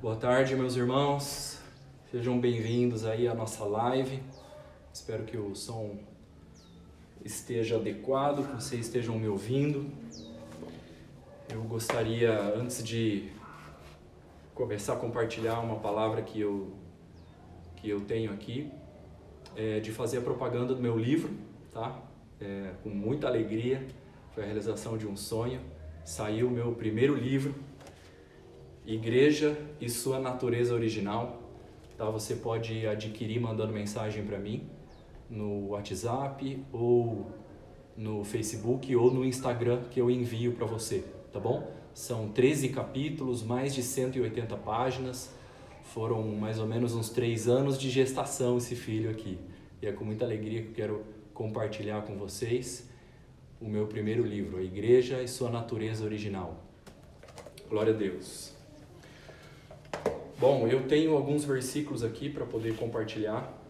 Boa tarde, meus irmãos. Sejam bem-vindos aí à nossa live. Espero que o som esteja adequado, que vocês estejam me ouvindo. Eu gostaria, antes de começar a compartilhar uma palavra que eu tenho aqui, de fazer a propaganda do meu livro, tá? Com muita alegria, foi a realização de um sonho. Saiu o meu primeiro livro, Igreja e Sua Natureza Original. Tá? Você pode adquirir mandando mensagem para mim no WhatsApp ou no Facebook ou no Instagram que eu envio para você, tá bom? São 13 capítulos, mais de 180 páginas, foram mais ou menos uns 3 anos de gestação esse filho aqui. E é com muita alegria que eu quero compartilhar com vocês o meu primeiro livro, A Igreja e Sua Natureza Original. Glória a Deus. Bom, eu tenho alguns versículos aqui para poder compartilhar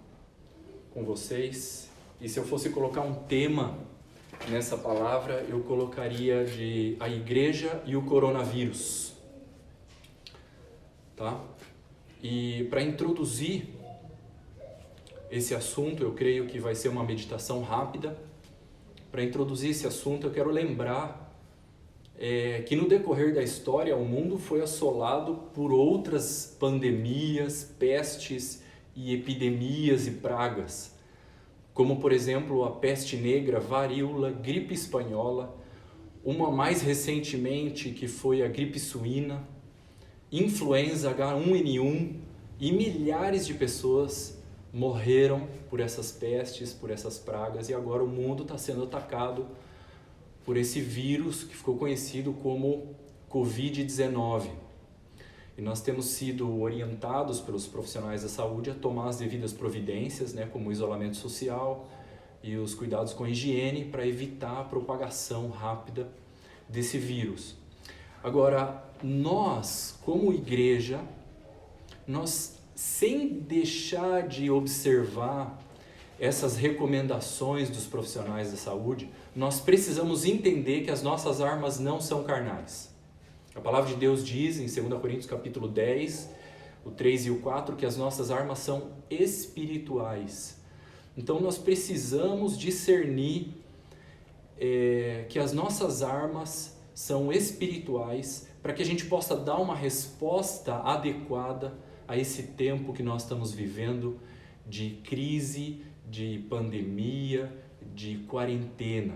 com vocês. E se eu fosse colocar um tema nessa palavra, eu colocaria de a igreja e o coronavírus. Tá? E para introduzir esse assunto, eu creio que vai ser uma meditação rápida. Para introduzir esse assunto, eu quero lembrar que no decorrer da história o mundo foi assolado por outras pandemias, pestes e epidemias e pragas, como por exemplo a peste negra, varíola, gripe espanhola, uma mais recentemente que foi a gripe suína, influenza H1N1, e milhares de pessoas morreram por essas pestes, por essas pragas, e agora o mundo está sendo atacado por esse vírus que ficou conhecido como Covid-19. E nós temos sido orientados pelos profissionais da saúde a tomar as devidas providências, como o isolamento social e os cuidados com a higiene para evitar a propagação rápida desse vírus. Agora, nós, como igreja, sem deixar de observar essas recomendações dos profissionais da saúde, nós precisamos entender que as nossas armas não são carnais. A palavra de Deus diz em 2 Coríntios capítulo 10, o 3 e o 4, que as nossas armas são espirituais. Então nós precisamos discernir que as nossas armas são espirituais para que a gente possa dar uma resposta adequada a esse tempo que nós estamos vivendo de crise, de pandemia, de quarentena,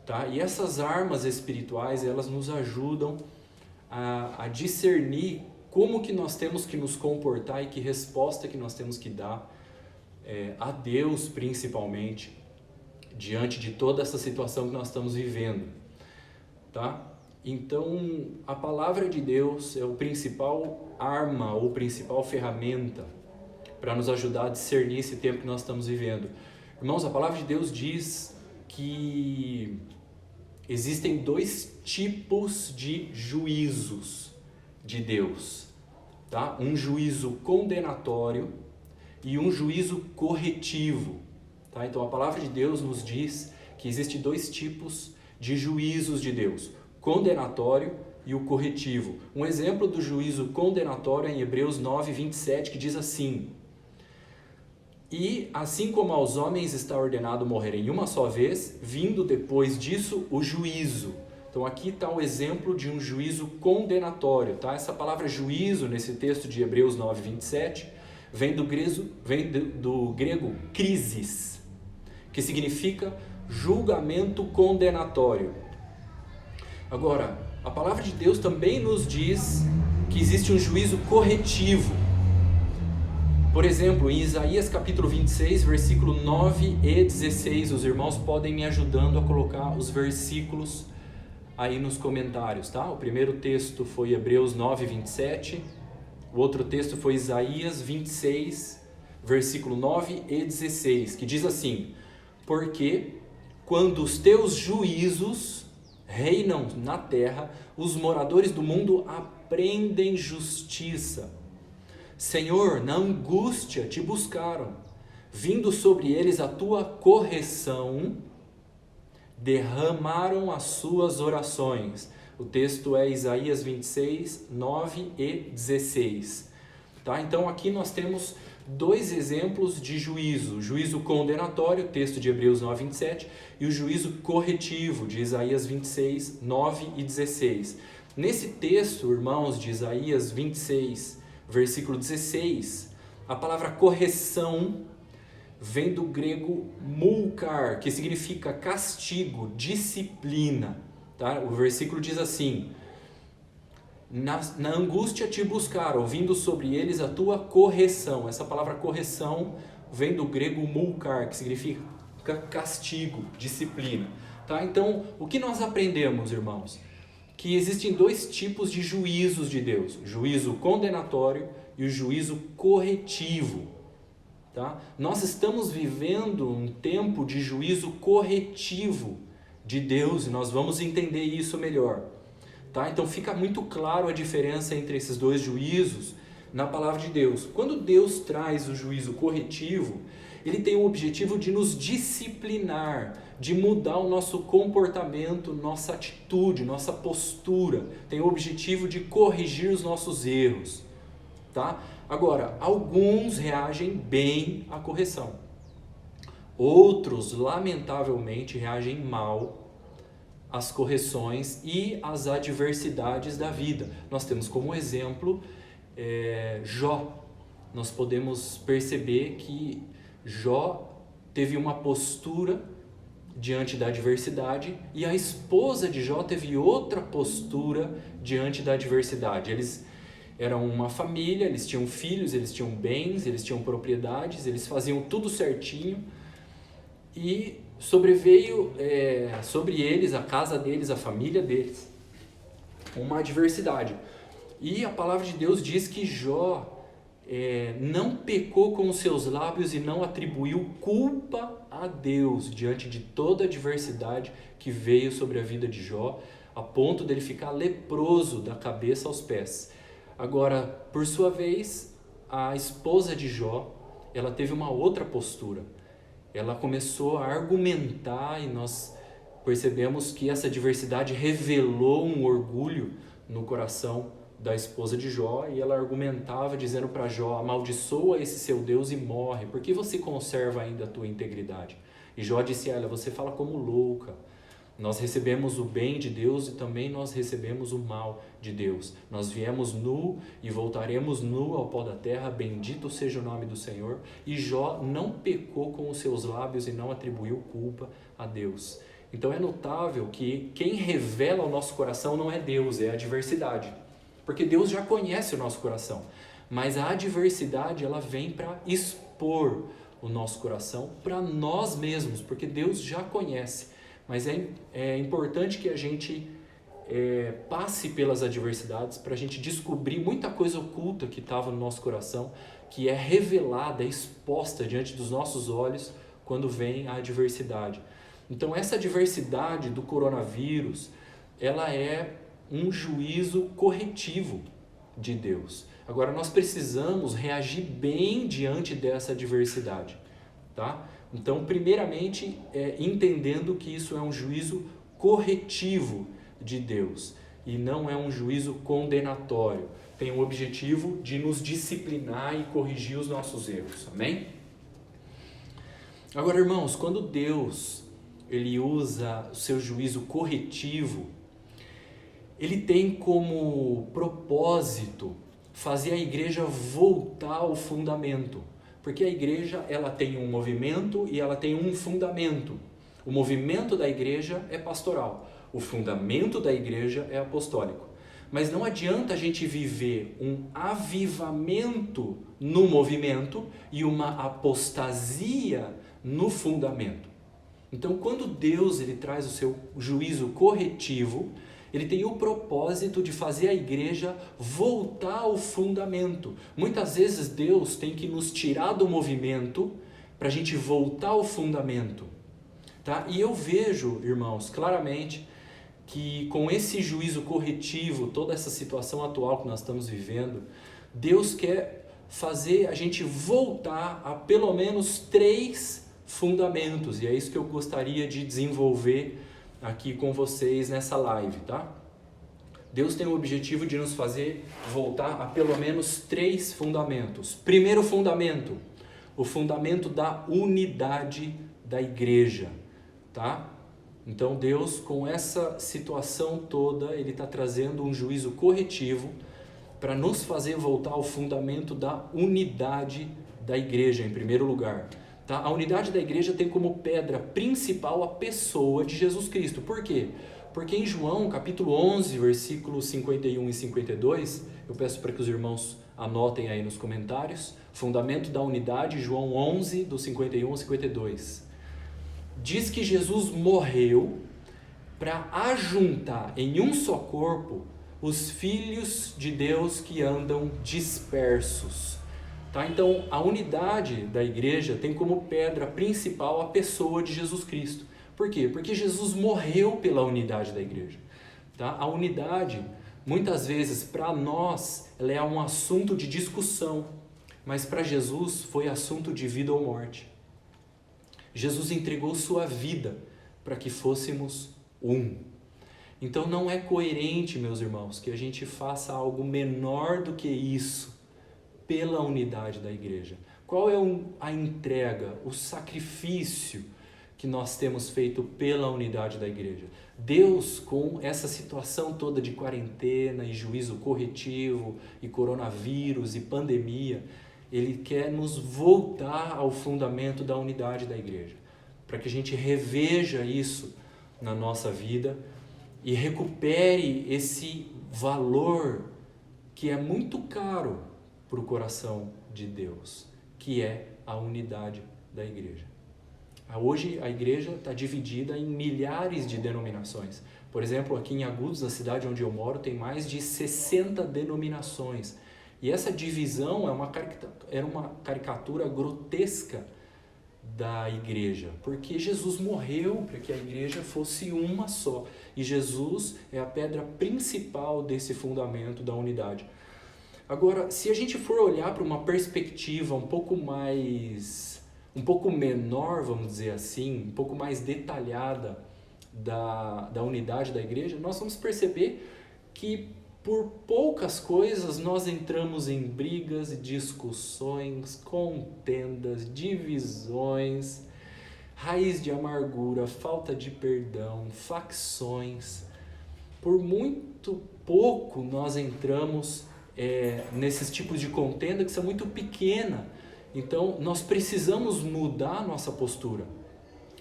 tá? E essas armas espirituais, elas nos ajudam a discernir como que nós temos que nos comportar e que resposta que nós temos que dar a Deus, principalmente, diante de toda essa situação que nós estamos vivendo, tá? Então, a palavra de Deus é o principal arma ou principal ferramenta para nos ajudar a discernir esse tempo que nós estamos vivendo. Irmãos, a palavra de Deus diz que existem 2 tipos de juízos de Deus, tá? Um juízo condenatório e um juízo corretivo, tá? Então a palavra de Deus nos diz que existem 2 tipos de juízos de Deus, condenatório e o corretivo. Um exemplo do juízo condenatório é em Hebreus 9, 27, que diz assim: e assim como aos homens está ordenado morrerem uma só vez, vindo depois disso o juízo. Então aqui está o exemplo de um juízo condenatório, tá? Essa palavra juízo nesse texto de Hebreus 9, 27, vem do grego krisis, que significa julgamento condenatório. Agora, a palavra de Deus também nos diz que existe um juízo corretivo. Por exemplo, em Isaías capítulo 26, versículo 9 e 16, os irmãos podem me ajudando a colocar os versículos aí nos comentários, tá? O primeiro texto foi Hebreus 9, 27, o outro texto foi Isaías 26, versículo 9 e 16, que diz assim: porque quando os teus juízos reinam na terra, os moradores do mundo aprendem justiça. Senhor, na angústia te buscaram, vindo sobre eles a tua correção, derramaram as suas orações, O texto é Isaías 26, 9 e 16. Tá? Então aqui nós temos dois exemplos de juízo. O juízo condenatório, texto de Hebreus 9, 27, e o juízo corretivo, de Isaías 26, 9 e 16. Nesse texto, irmãos, de Isaías 26, versículo 16, a palavra correção vem do grego mulkar, que significa castigo, disciplina. Tá? O versículo diz assim: na angústia te buscaram, ouvindo sobre eles a tua correção. Essa palavra correção vem do grego mulkar, que significa castigo, disciplina. Tá? Então, o que nós aprendemos, irmãos? Que existem dois tipos de juízos de Deus: o juízo condenatório e o juízo corretivo. Tá? Nós estamos vivendo um tempo de juízo corretivo de Deus e nós vamos entender isso melhor. Tá? Então fica muito claro a diferença entre esses dois juízos na palavra de Deus. Quando Deus traz o juízo corretivo, ele tem o objetivo de nos disciplinar, de mudar o nosso comportamento, nossa atitude, nossa postura. Tem o objetivo de corrigir os nossos erros. Tá? Agora, alguns reagem bem à correção. Outros, lamentavelmente, reagem mal às correções e às adversidades da vida. Nós temos como exemplo Jó. Nós podemos perceber que Jó teve uma postura diante da adversidade e a esposa de Jó teve outra postura diante da adversidade. Eles eram uma família, eles tinham filhos, eles tinham bens, eles tinham propriedades, eles faziam tudo certinho e sobreveio sobre eles, a casa deles, a família deles, uma adversidade. E a palavra de Deus diz que Jó não pecou com os seus lábios e não atribuiu culpa a Deus diante de toda a adversidade que veio sobre a vida de Jó, a ponto dele ficar leproso da cabeça aos pés. Agora, por sua vez, a esposa de Jó, ela teve uma outra postura. Ela começou a argumentar e nós percebemos que essa adversidade revelou um orgulho no coração da esposa de Jó e ela argumentava dizendo para Jó: amaldiçoa esse seu Deus e morre, por que você conserva ainda a tua integridade? E Jó disse a ela: você fala como louca. Nós recebemos o bem de Deus e também nós recebemos o mal de Deus. Nós viemos nu e voltaremos nu ao pó da terra, bendito seja o nome do Senhor. E Jó não pecou com os seus lábios e não atribuiu culpa a Deus. Então é notável que quem revela o nosso coração não é Deus, é a adversidade. Porque Deus já conhece o nosso coração. Mas a adversidade, ela vem para expor o nosso coração para nós mesmos, porque Deus já conhece. Mas é importante que a gente passe pelas adversidades para a gente descobrir muita coisa oculta que estava no nosso coração, que é revelada, exposta diante dos nossos olhos quando vem a adversidade. Então essa adversidade do coronavírus, ela é um juízo corretivo de Deus. Agora nós precisamos reagir bem diante dessa adversidade, tá? Então, primeiramente, entendendo que isso é um juízo corretivo de Deus e não é um juízo condenatório. Tem o objetivo de nos disciplinar e corrigir os nossos erros. Amém? Agora, irmãos, quando Deus ele usa o seu juízo corretivo, ele tem como propósito fazer a igreja voltar ao fundamento. Porque a igreja ela tem um movimento e ela tem um fundamento. O movimento da igreja é pastoral. O fundamento da igreja é apostólico. Mas não adianta a gente viver um avivamento no movimento e uma apostasia no fundamento. Então, quando Deus ele traz o seu juízo corretivo, ele tem o propósito de fazer a igreja voltar ao fundamento. Muitas vezes Deus tem que nos tirar do movimento para a gente voltar ao fundamento. Tá? E eu vejo, irmãos, claramente que com esse juízo corretivo, toda essa situação atual que nós estamos vivendo, Deus quer fazer a gente voltar a pelo menos 3 fundamentos. E é isso que eu gostaria de desenvolver aqui com vocês nessa live, tá? Deus tem o objetivo de nos fazer voltar a pelo menos 3 fundamentos. Primeiro fundamento, o fundamento da unidade da igreja, tá? Então Deus, com essa situação toda, Ele está trazendo um juízo corretivo para nos fazer voltar ao fundamento da unidade da igreja, em primeiro lugar. Tá? A unidade da igreja tem como pedra principal a pessoa de Jesus Cristo. Por quê? Porque em João, capítulo 11, versículos 51 e 52, eu peço para que os irmãos anotem aí nos comentários, fundamento da unidade, João 11, do 51 ao 52. Diz que Jesus morreu para ajuntar em um só corpo os filhos de Deus que andam dispersos. Tá? Então, a unidade da igreja tem como pedra principal a pessoa de Jesus Cristo. Por quê? Porque Jesus morreu pela unidade da igreja. Tá? A unidade, muitas vezes, para nós, ela é um assunto de discussão, mas para Jesus foi assunto de vida ou morte. Jesus entregou sua vida para que fôssemos um. Então não é coerente, meus irmãos, que a gente faça algo menor do que isso pela unidade da igreja. Qual é a entrega, o sacrifício que nós temos feito pela unidade da igreja? Deus, com essa situação toda de quarentena e juízo corretivo e coronavírus e pandemia, Ele quer nos voltar ao fundamento da unidade da igreja, para que a gente reveja isso na nossa vida e recupere esse valor que é muito caro para o coração de Deus, que é a unidade da igreja. Hoje a igreja está dividida em milhares de denominações. Por exemplo, aqui em Agudos, na cidade onde eu moro, tem mais de 60 denominações. E essa divisão era uma caricatura grotesca da igreja, porque Jesus morreu para que a igreja fosse uma só. E Jesus é a pedra principal desse fundamento da unidade. Agora, se a gente for olhar para uma perspectiva um pouco menor, vamos dizer assim, um pouco mais detalhada da unidade da igreja, nós vamos perceber que por poucas coisas nós entramos em brigas, discussões, contendas, divisões, raiz de amargura, falta de perdão, facções. Por muito pouco nós entramos nesses tipos de contenda que são muito pequenas. Então nós precisamos mudar a nossa postura.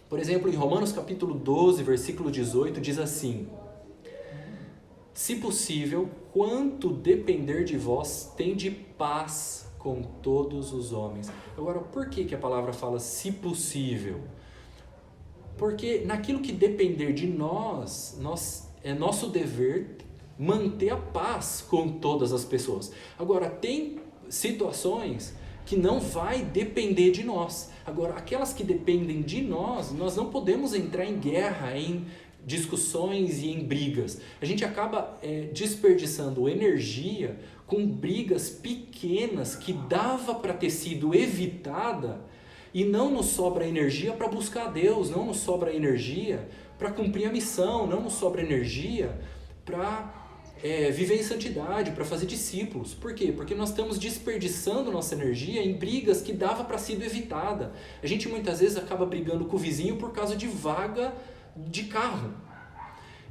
Por exemplo, em Romanos capítulo 12, versículo 18, diz assim: se possível, quanto depender de vós, tende paz com todos os homens. Agora, por que a palavra fala se possível? Porque naquilo que depender de nós, é nosso dever manter a paz com todas as pessoas. Agora, tem situações que não vai depender de nós. Agora, aquelas que dependem de nós não podemos entrar em guerra, em discussões e em brigas. A gente acaba desperdiçando energia com brigas pequenas que dava para ter sido evitada, e não nos sobra energia para buscar a Deus, não nos sobra energia para cumprir a missão, não nos sobra energia para viver em santidade, para fazer discípulos. Por quê? Porque nós estamos desperdiçando nossa energia em brigas que dava para ser evitada. A gente muitas vezes acaba brigando com o vizinho por causa de vaga de carro.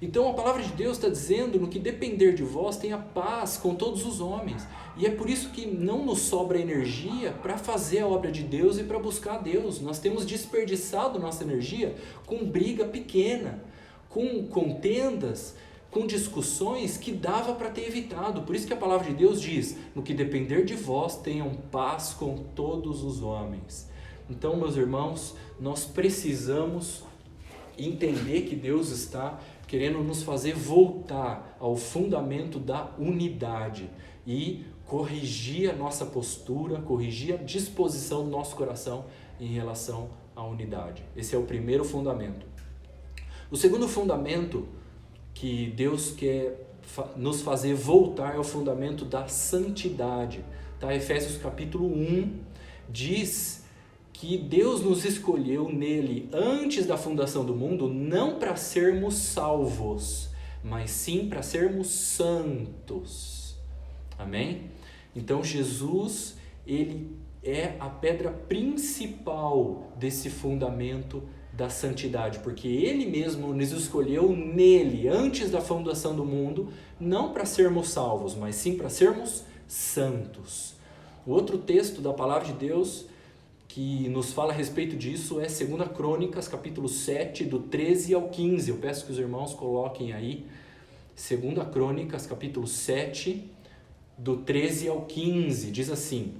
Então a palavra de Deus está dizendo: no que depender de vós, tenha paz com todos os homens. E é por isso que não nos sobra energia para fazer a obra de Deus e para buscar a Deus. Nós temos desperdiçado nossa energia com briga pequena, com contendas, com discussões que dava para ter evitado. Por isso que a palavra de Deus diz: no que depender de vós, tenham paz com todos os homens. Então, meus irmãos, nós precisamos entender que Deus está querendo nos fazer voltar ao fundamento da unidade e corrigir a nossa postura, corrigir a disposição do nosso coração em relação à unidade. Esse é o primeiro fundamento. O segundo fundamento que Deus quer nos fazer voltar é o fundamento da santidade. Tá? Efésios capítulo 1 diz que Deus nos escolheu nele antes da fundação do mundo, não para sermos salvos, mas sim para sermos santos. Amém? Então Jesus, ele é a pedra principal desse fundamento da santidade, porque ele mesmo nos escolheu nele, antes da fundação do mundo, não para sermos salvos, mas sim para sermos santos. O outro texto da palavra de Deus que nos fala a respeito disso é 2 Crônicas, capítulo 7, do 13 ao 15. Eu peço que os irmãos coloquem aí, 2 Crônicas, capítulo 7, do 13 ao 15, diz assim: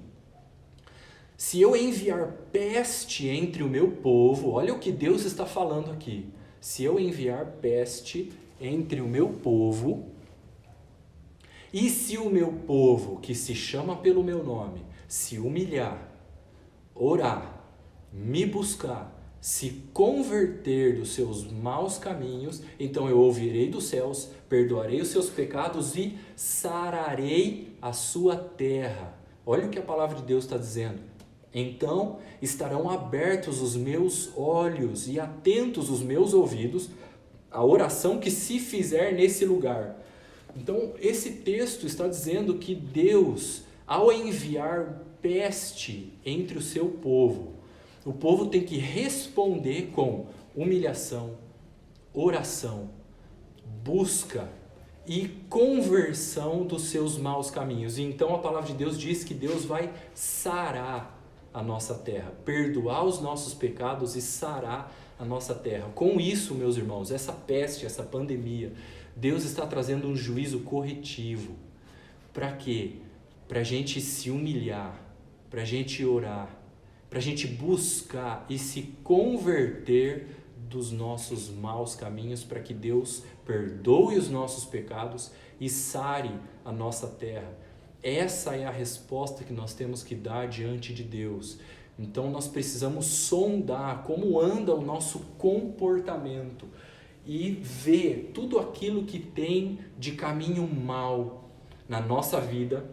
se eu enviar peste entre o meu povo, olha o que Deus está falando aqui, se eu enviar peste entre o meu povo, e se o meu povo, que se chama pelo meu nome, se humilhar, orar, me buscar, se converter dos seus maus caminhos, então eu ouvirei dos céus, perdoarei os seus pecados e sararei a sua terra. Olha o que a palavra de Deus está dizendo. Então estarão abertos os meus olhos e atentos os meus ouvidos à oração que se fizer nesse lugar. Então esse texto está dizendo que Deus, ao enviar peste entre o seu povo, o povo tem que responder com humilhação, oração, busca e conversão dos seus maus caminhos. E então a palavra de Deus diz que Deus vai sarar a nossa terra, perdoar os nossos pecados e sarar a nossa terra. Com isso, meus irmãos, essa peste, essa pandemia, Deus está trazendo um juízo corretivo. Para quê? Para a gente se humilhar, para a gente orar, para a gente buscar e se converter dos nossos maus caminhos, para que Deus perdoe os nossos pecados e sare a nossa terra. Essa é a resposta que nós temos que dar diante de Deus. Então nós precisamos sondar como anda o nosso comportamento e ver tudo aquilo que tem de caminho mau na nossa vida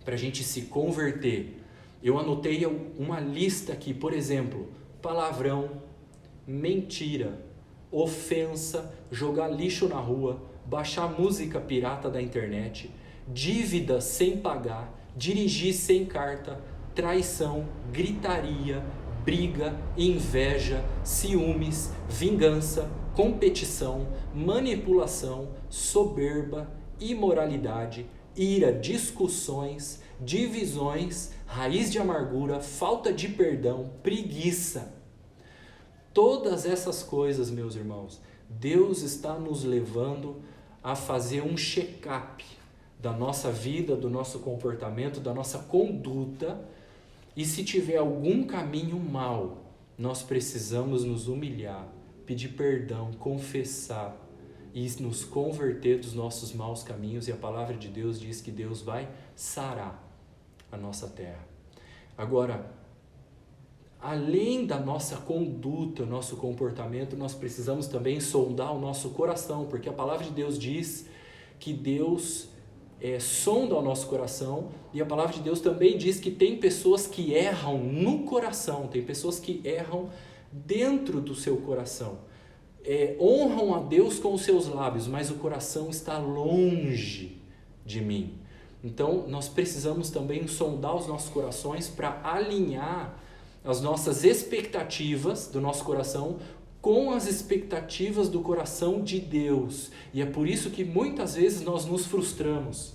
para a gente se converter. Eu anotei uma lista aqui, por exemplo, palavrão, mentira, ofensa, jogar lixo na rua, baixar música pirata da internet, dívida sem pagar, dirigir sem carta, traição, gritaria, briga, inveja, ciúmes, vingança, competição, manipulação, soberba, imoralidade, ira, discussões, divisões, raiz de amargura, falta de perdão, preguiça. Todas essas coisas, meus irmãos, Deus está nos levando a fazer um check-up da nossa vida, do nosso comportamento, da nossa conduta, e se tiver algum caminho mau, nós precisamos nos humilhar, pedir perdão, confessar e nos converter dos nossos maus caminhos, e a palavra de Deus diz que Deus vai sarar a nossa terra. Agora, além da nossa conduta, nosso comportamento, nós precisamos também sondar o nosso coração, porque a palavra de Deus diz que Deus sonda o nosso coração, e a palavra de Deus também diz que tem pessoas que erram no coração, tem pessoas que erram dentro do seu coração. Honram a Deus com os seus lábios, mas o coração está longe de mim. Então nós precisamos também sondar os nossos corações para alinhar as nossas expectativas do nosso coração com as expectativas do coração de Deus. E é por isso que muitas vezes nós nos frustramos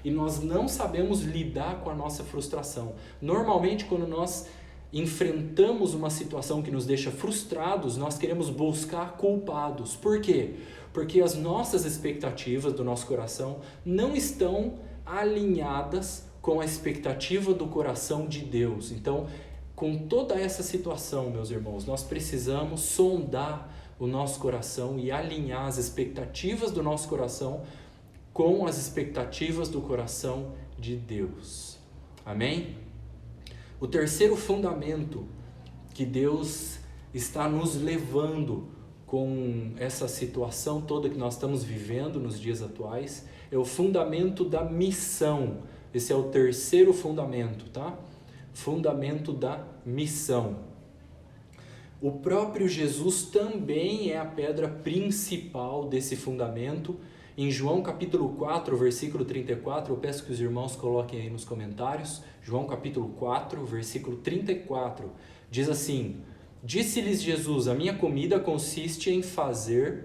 e nós não sabemos lidar com a nossa frustração. Normalmente, quando nós enfrentamos uma situação que nos deixa frustrados, nós queremos buscar culpados. Por quê? Porque as nossas expectativas do nosso coração não estão alinhadas com a expectativa do coração de Deus. Então, com toda essa situação, meus irmãos, nós precisamos sondar o nosso coração e alinhar as expectativas do nosso coração com as expectativas do coração de Deus. Amém? O terceiro fundamento que Deus está nos levando com essa situação toda que nós estamos vivendo nos dias atuais é o fundamento da missão. Esse é o terceiro fundamento, tá? Fundamento da missão. O próprio Jesus também é a pedra principal desse fundamento, Em João capítulo 4, versículo 34, eu peço que os irmãos coloquem aí nos comentários. João capítulo 4, versículo 34, diz assim: Disse-lhes Jesus, a minha comida consiste em fazer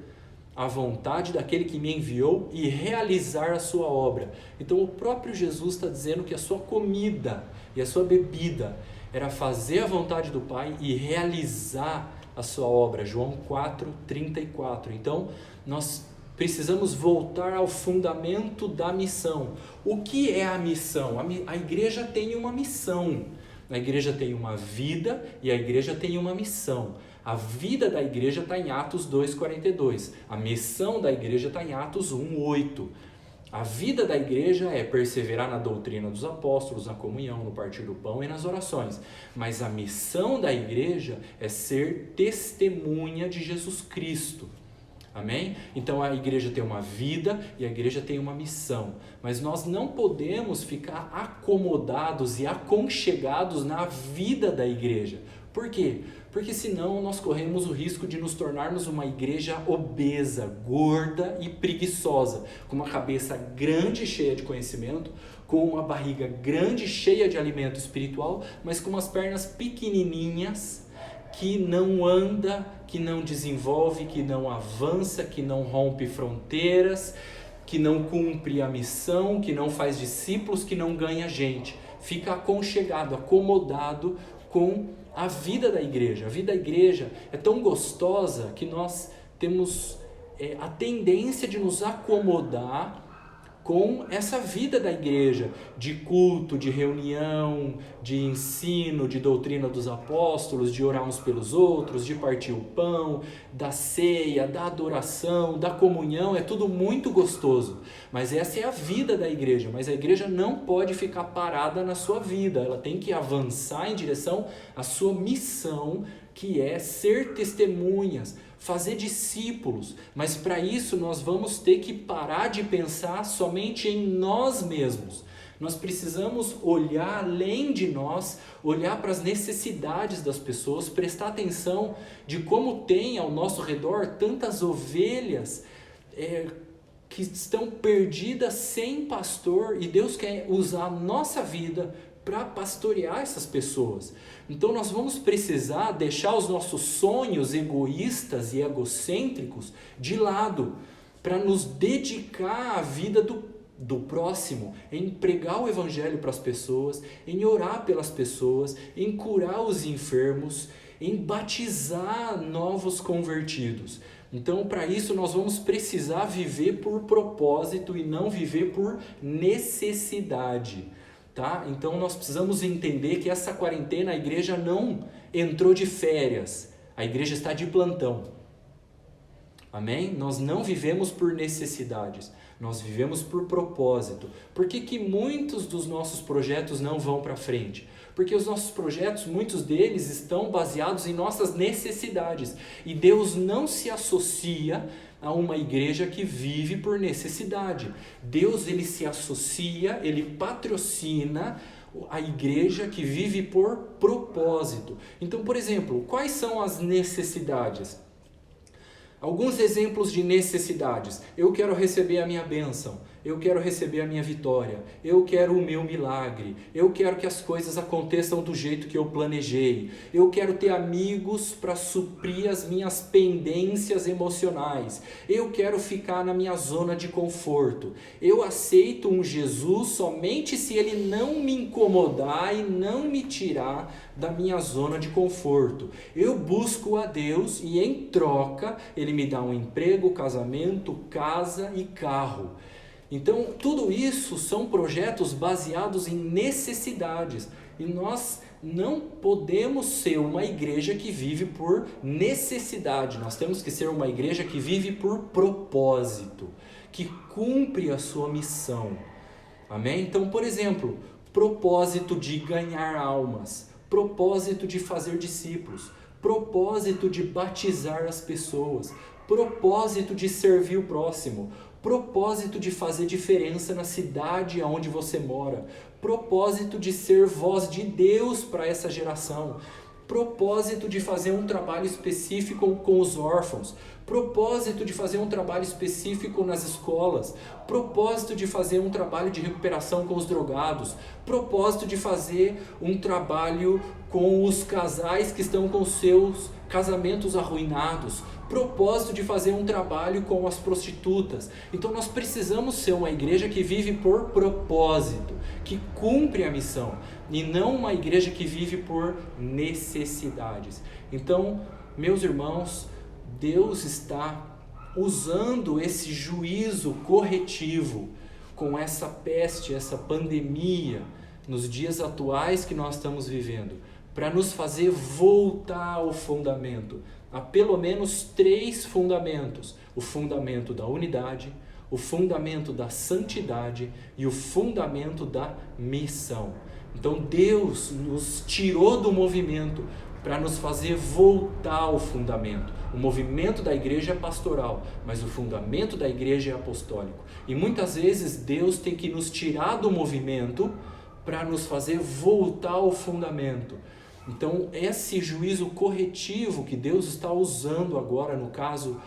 a vontade daquele que me enviou e realizar a sua obra. Então o próprio Jesus está dizendo que a sua comida e a sua bebida era fazer a vontade do Pai e realizar a sua obra. João 4, 34. Então nós precisamos voltar ao fundamento da missão. O que é a missão? A igreja tem uma missão. A igreja tem uma vida e a igreja tem uma missão. A vida da igreja está em Atos 2,42. A missão da igreja está em Atos 1,8. A vida da igreja é perseverar na doutrina dos apóstolos, na comunhão, no partir do pão e nas orações. Mas a missão da igreja é ser testemunha de Jesus Cristo. Amém? Então a igreja tem uma vida e a igreja tem uma missão. Mas nós não podemos ficar acomodados e aconchegados na vida da igreja. Por quê? Porque senão nós corremos o risco de nos tornarmos uma igreja obesa, gorda e preguiçosa, com uma cabeça grande cheia de conhecimento, com uma barriga grande cheia de alimento espiritual, mas com umas pernas pequenininhas, que não anda, que não desenvolve, que não avança, que não rompe fronteiras, que não cumpre a missão, que não faz discípulos, que não ganha gente. Fica aconchegado, acomodado com a vida da igreja. A vida da igreja é tão gostosa que nós temos a tendência de nos acomodar com essa vida da igreja, de culto, de reunião, de ensino, de doutrina dos apóstolos, de orar uns pelos outros, de partir o pão, da ceia, da adoração, da comunhão, é tudo muito gostoso. Mas essa é a vida da igreja, mas a igreja não pode ficar parada na sua vida, ela tem que avançar em direção à sua missão, que é ser testemunhas, fazer discípulos, mas para isso nós vamos ter que parar de pensar somente em nós mesmos. Nós precisamos olhar além de nós, olhar para as necessidades das pessoas, prestar atenção de como tem ao nosso redor tantas ovelhas que estão perdidas sem pastor, e Deus quer usar a nossa vida para pastorear essas pessoas. Então nós vamos precisar deixar os nossos sonhos egoístas e egocêntricos de lado, para nos dedicar à vida do próximo, em pregar o evangelho para as pessoas, em orar pelas pessoas, em curar os enfermos, em batizar novos convertidos. Então, para isso, nós vamos precisar viver por propósito e não viver por necessidade. Tá? Então nós precisamos entender que essa quarentena a igreja não entrou de férias, a igreja está de plantão. Amém? Nós não vivemos por necessidades, nós vivemos por propósito. Por que muitos dos nossos projetos não vão para frente? Porque os nossos projetos, muitos deles estão baseados em nossas necessidades. E Deus não se associa a uma igreja que vive por necessidade. Deus, ele se associa, ele patrocina a igreja que vive por propósito. Então, por exemplo, quais são as necessidades? Alguns exemplos de necessidades. Eu quero receber a minha bênção, eu quero receber a minha vitória, eu quero o meu milagre, eu quero que as coisas aconteçam do jeito que eu planejei, eu quero ter amigos para suprir as minhas pendências emocionais, eu quero ficar na minha zona de conforto, eu aceito um Jesus somente se ele não me incomodar e não me tirar da minha zona de conforto. Eu busco a Deus e em troca ele me dá um emprego, casamento, casa e carro. Então tudo isso são projetos baseados em necessidades e nós não podemos ser uma igreja que vive por necessidade, nós temos que ser uma igreja que vive por propósito, que cumpre a sua missão. Amém? Então, por exemplo, propósito de ganhar almas, propósito de fazer discípulos, propósito de batizar as pessoas, propósito de servir o próximo, propósito de fazer diferença na cidade onde você mora, propósito de ser voz de Deus para essa geração, propósito de fazer um trabalho específico com os órfãos, propósito de fazer um trabalho específico nas escolas, propósito de fazer um trabalho de recuperação com os drogados, propósito de fazer um trabalho com os casais que estão com seus casamentos arruinados, propósito de fazer um trabalho com as prostitutas. Então nós precisamos ser uma igreja que vive por propósito, que cumpre a missão, e não uma igreja que vive por necessidades. Então, meus irmãos, Deus está usando esse juízo corretivo com essa peste, essa pandemia, nos dias atuais que nós estamos vivendo, para nos fazer voltar ao fundamento, a pelo menos 3 fundamentos: o fundamento da unidade, o fundamento da santidade e o fundamento da missão. Então Deus nos tirou do movimento para nos fazer voltar ao fundamento. O movimento da igreja é pastoral, mas o fundamento da igreja é apostólico. E muitas vezes Deus tem que nos tirar do movimento para nos fazer voltar ao fundamento. Então, esse juízo corretivo que Deus está usando agora, no caso,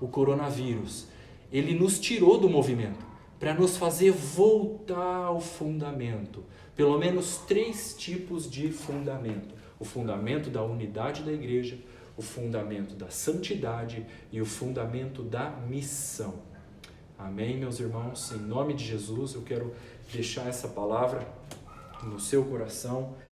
o coronavírus, ele nos tirou do movimento para nos fazer voltar ao fundamento. Pelo menos 3 tipos de fundamento: o fundamento da unidade da igreja, o fundamento da santidade e o fundamento da missão. Amém, meus irmãos? Em nome de Jesus, eu quero deixar essa palavra no seu coração.